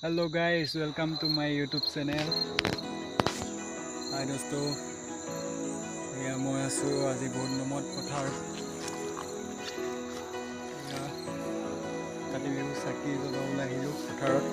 Hello guys, welcome to my YouTube channel. Hi dosto. Yeah, moi asu aji bahut nomot pathar. Kati bihu saki jola ulai hilu patharot.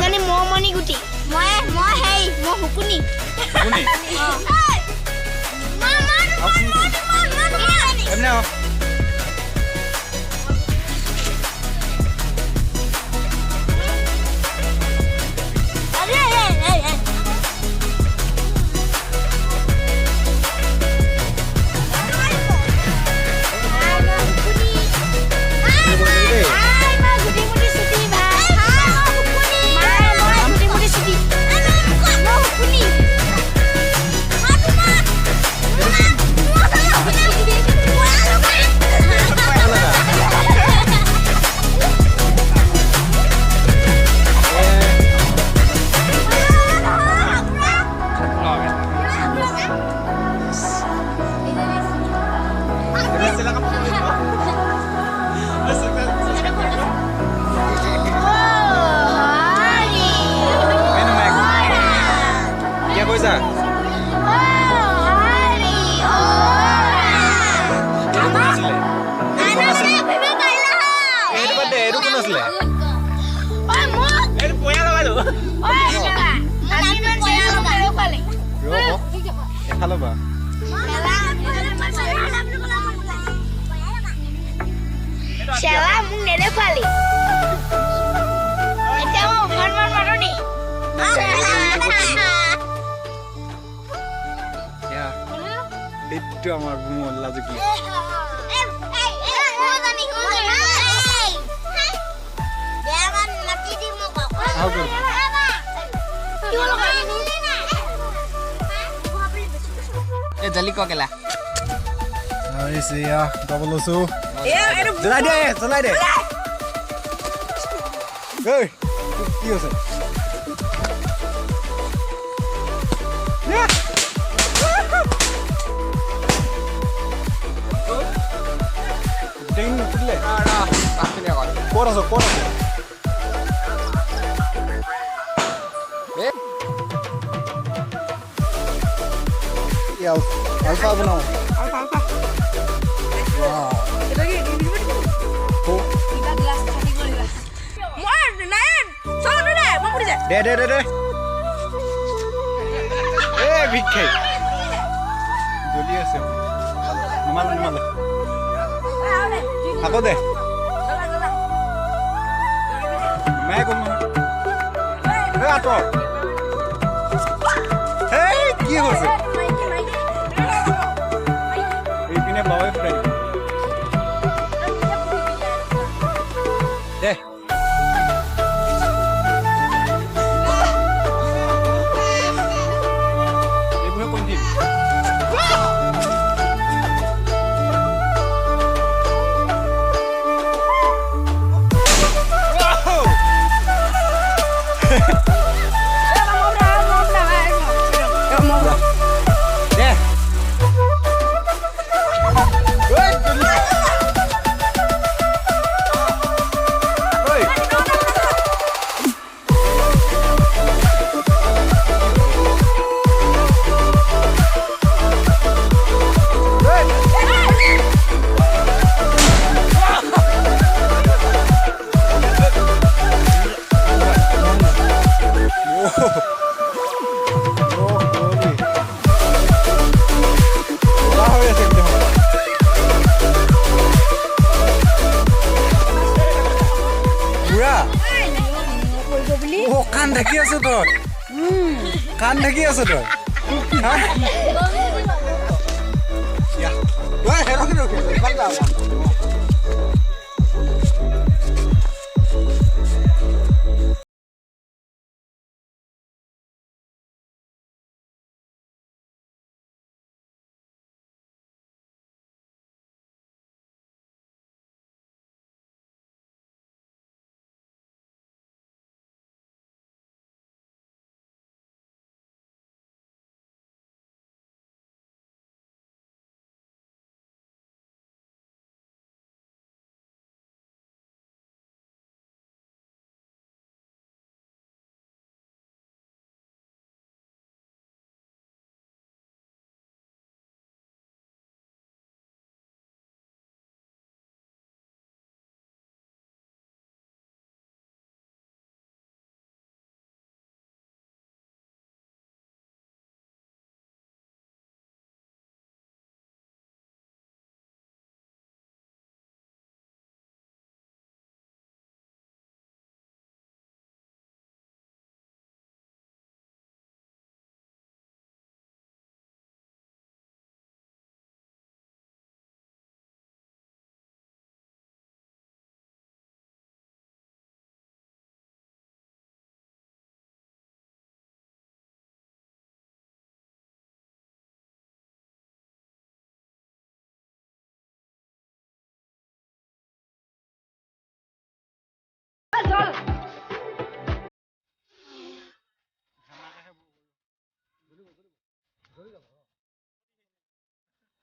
Ini mau mani guti, mau hey, mau hukuni. Hukuni. Mama. Halo ba? Siapa mung nene pali? Itu mau mana nih? Ya, itu amar bumol lazuki. जल्दी को केला ऐसे या double ओसो ए चला दे ए কি হৈছে টিং নুটলে কাফিনে কর কোরাছো এ Ya, alfa बनाओ alfa wow এটা কি ko এটা গ্লাস খালি করিবা মোর নায়ন চল রে মই পড়ি যা দে এ ভিক্ষে জলি আছে নমাল আকৌ দে मैं কম এ আটো এই কি হৈছে এইপিনে বাৱে ফ্ৰেন্ড দে কাণ ঢাকি আছ তই কাণ ঢাকি আছ তই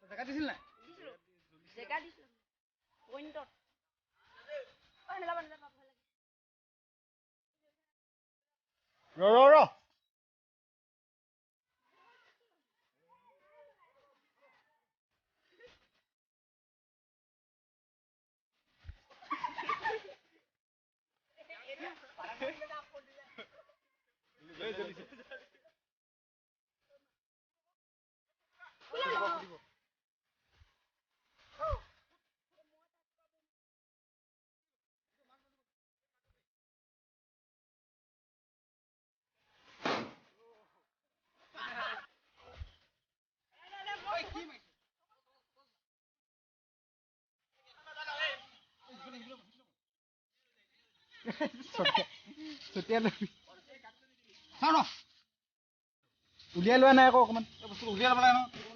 জেগা দিছিল নাই জেগা দিছো পইণ্টত নাযাবা নাযাবা ভয় লাগে ৰ উলিয়াই লোৱা নাই আকৌ অকণমান বস্তু উলিয়াই ল'ব লাগে নহয়